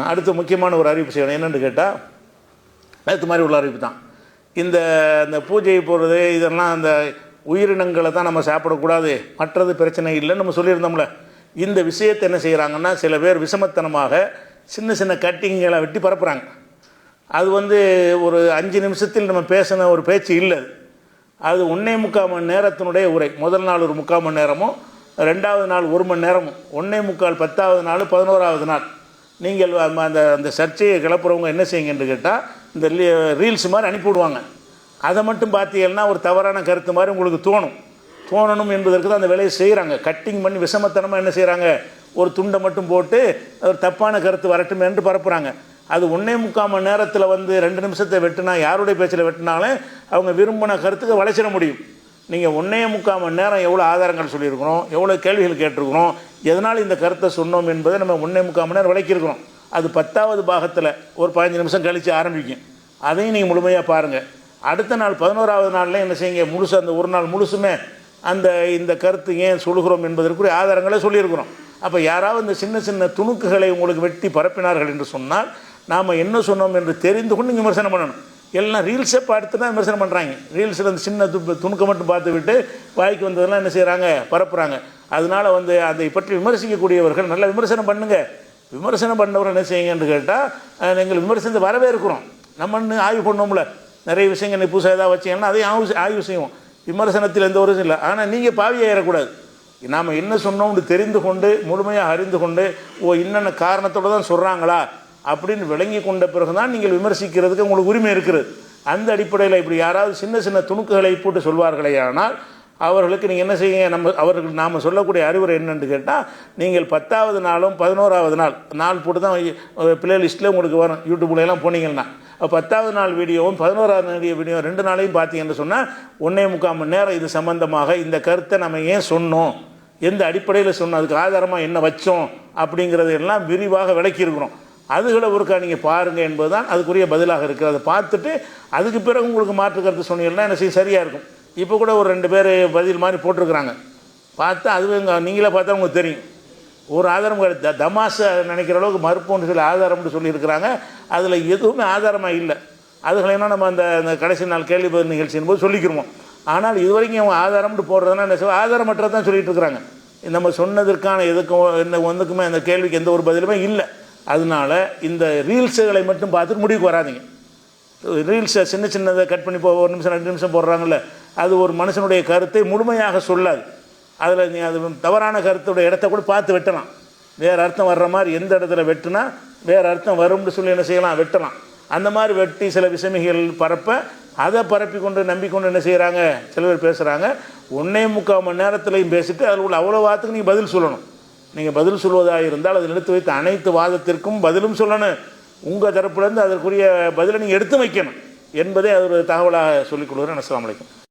அடுத்து முக்கியமான ஒரு அறிவிப்பு செய்யணும். என்னென்னு கேட்டால், நேற்று மாதிரி உள்ள அறிவிப்பு தான். இந்த பூஜை போடுறது இதெல்லாம் அந்த உயிரினங்களை தான் நம்ம சாப்பிடக்கூடாது, மற்றது பிரச்சனை இல்லைன்னு நம்ம சொல்லியிருந்தோம்ல. இந்த விஷயத்தை என்ன செய்கிறாங்கன்னா, சில பேர் விஷமத்தனமாக சின்ன சின்ன கட்டிங்களை வெட்டி பரப்புகிறாங்க. அது ஒரு 5 நிமிஷத்தில் நம்ம பேசின ஒரு பேச்சு இல்லை. அது 1.25 மணி நேரத்தினுடைய உரை. முதல் நாள் ஒரு 3/4 மணி நேரமும், 2வது நாள் 1 மணி நேரமும், 1.25 10வது நாள் 11வது நாள். நீங்கள் அந்த சர்ச்சையை கிளப்புறவங்க என்ன செய்யுங்கன்னு கேட்டால், இந்த ரீல்ஸ் மாதிரி அனுப்பிவிடுவாங்க. அதை மட்டும் பார்த்தீங்கன்னா ஒரு தவறான கருத்து மாதிரி உங்களுக்கு தோணணும் என்பதற்கு தான் அந்த வேலையை செய்கிறாங்க. கட்டிங் பண்ணி விஷமத்தனமாக என்ன செய்கிறாங்க, ஒரு துண்டை மட்டும் போட்டு ஒரு தப்பான கருத்து வரட்டும் என்று பரப்புகிறாங்க. அது 1.25 மணி நேரத்தில் 2 நிமிஷத்தை வெட்டினா, யாருடைய பேச்சில் வெட்டினாலும் அவங்க விரும்பின கருத்துக்கு வளைச்சிட முடியும். நீங்கள் 1.25 மணி நேரம் எவ்வளோ ஆதாரங்கள் சொல்லியிருக்கிறோம், எவ்வளோ கேள்விகள் கேட்டிருக்கிறோம், எதனால் இந்த கருத்தை சொன்னோம் என்பதை நம்ம 1.25 மணி நேரம் விளக்கியிருக்கிறோம். அது 10வது பாகத்தில் ஒரு 15 நிமிஷம் கழித்து ஆரம்பிக்கும். அதையும் நீங்கள் முழுமையாக பாருங்கள். அடுத்த நாள் 11வது நாளில் என்ன செய்யுங்க, முழுசு அந்த ஒரு நாள் முழுசுமே இந்த கருத்து ஏன் சொல்கிறோம் என்பதற்குரிய ஆதாரங்களை சொல்லியிருக்கிறோம். அப்போ யாராவது இந்த சின்ன சின்ன துணுக்குகளை உங்களுக்கு வெட்டி பரப்பினார்கள் என்று சொன்னால், நாம் என்ன சொன்னோம் என்று தெரிந்து கொண்டு நீங்கள் விமர்சனம் பண்ணணும். எல்லாம் ரீல்ஸை பார்த்து தான் விமர்சனம் பண்ணுறாங்க. ரீல்ஸில் அந்த சின்ன துணுக்கை மட்டும் பார்த்து விட்டு வாய்க்கு வந்ததெல்லாம் என்ன செய்கிறாங்க, பரப்புகிறாங்க. அதனால் அதை பற்றி விமர்சிக்கக்கூடியவர்கள் நல்லா விமர்சனம் பண்ணுங்கள். விமர்சனம் பண்ணவர்கள் என்ன செய்யுங்கன்னு கேட்டால், நீங்கள் விமர்சனத்தை வரவே இருக்கிறோம். நம்ம ஆய்வு பண்ணோம்ல, நிறைய விஷயங்கள் நீ புதுசாக ஏதாவது வச்சிங்கன்னா அதையும் ஆய்வு செய்வோம். விமர்சனத்தில் எந்த ஒரு இல்லை. ஆனால் நீங்கள் பாவியாயிடக்கூடாது. நாம் என்ன சொன்னோம்னு தெரிந்து கொண்டு முழுமையாக அறிந்து கொண்டு, என்னென்ன காரணத்தோடு தான் சொல்கிறாங்களா அப்படின்னு விளங்கி கொண்ட பிறகு தான் நீங்கள் விமர்சிக்கிறதுக்கு உங்களுக்கு உரிமை இருக்கிறது. அந்த அடிப்படையில் இப்படி யாராவது சின்ன சின்ன துணுக்குகளை போட்டு சொல்வார்களே ஆனால், அவர்களுக்கு நீங்கள் என்ன செய்யுங்க, அவர்களுக்கு நாம் சொல்லக்கூடிய அறிவுரை என்னென்னு கேட்டால், நீங்கள் 10வது நாளும் 11வது நாள் போட்டு தான் பிளேலிஸ்ட்டில் உங்களுக்கு வரும். யூடியூப்லாம் போனீங்கன்னா 10வது நாள் வீடியோவும் 11வது நாள் வீடியோ 2 நாளையும் பார்த்தீங்கன்னு சொன்னால் 1.25 மணி நேரம் இது சம்பந்தமாக இந்த கருத்தை நம்ம ஏன் சொன்னோம், எந்த அடிப்படையில் சொன்னோம், அதுக்கு ஆதாரமாக என்ன வச்சோம் அப்படிங்கிறது எல்லாம் விரிவாக விளக்கியிருக்கிறோம். அதுகளை ஒருக்கா நீங்கள் பாருங்கள் என்பது தான் அதுக்குரிய பதிலாக இருக்குது. அதை பார்த்துட்டு அதுக்கு பிறகு உங்களுக்கு மாற்று கருத்து சொன்னீங்கன்னா என்ன செய்ய சரியாக இருக்கும். இப்போ கூட ஒரு 2 பேர் பதில் மாதிரி போட்டிருக்கிறாங்க. பார்த்தா அதுவே நீங்களே பார்த்தா உங்களுக்கு தெரியும். ஒரு ஆதாரம் தமாஷை நினைக்கிற அளவுக்கு மறுப்போன்னு சொல்லி ஆதாரம்னு சொல்லியிருக்கிறாங்க. அதில் எதுவுமே ஆதாரமாக இல்லை. அதுகளேனா நம்ம அந்த கடைசி நாள் கேள்வி பதில் நிகழ்ச்சியின் போது சொல்லிக்கிறோம். ஆனால் இது வரைக்கும் அவங்க ஆதாரம்னு போடுறதுனா என்ன செய்வோம், ஆதாரமற்றது தான் சொல்லிகிட்டு இருக்கிறாங்க. நம்ம சொன்னதற்கான எதுக்கும் ஒன்றுக்குமே அந்த கேள்விக்கு எந்த ஒரு பதிலுமே இல்லை. அதனால இந்த ரீல்ஸுகளை மட்டும் பார்த்துட்டு முடிவுக்கு வராதிங்க. ரீல்ஸை சின்ன சின்னதை கட் பண்ணி 1 நிமிஷம் 2 நிமிஷம் போடுறாங்கல்ல, அது ஒரு மனுஷனுடைய கருத்தை முழுமையாக சொல்லாது. அதில் நீ அது தவறான கருத்துடைய இடத்த கூட பார்த்து வெட்டலாம். வேறு அர்த்தம் வர்ற மாதிரி எந்த இடத்துல வெட்டினா வேறு அர்த்தம் வரும்னு சொல்லி என்ன செய்யலாம், வெட்டலாம். அந்த மாதிரி வெட்டி சில விஷமிகள் பரப்ப, அதை பரப்பி கொண்டு நம்பிக்கொண்டு என்ன செய்கிறாங்க, சில பேர் பேசுகிறாங்க. 1.25 மணி நேரத்துலையும் பேசிட்டு அதில் உள்ள அவ்வளோ வாதத்துக்கு நீங்கள் பதில் சொல்லணும். நீங்கள் பதில் சொல்வதாக இருந்தால் அதில் எடுத்து வைத்த அனைத்து வாதத்திற்கும் பதிலும் சொல்லணும். உங்கள் தரப்புலேருந்து அதற்குரிய பதிலை நீங்கள் எடுத்து வைக்கணும் என்பதை அது ஒரு தகவலாக சொல்லிக் கொடுக்குறேன். அஸ்ஸலாமு அலைக்கும்.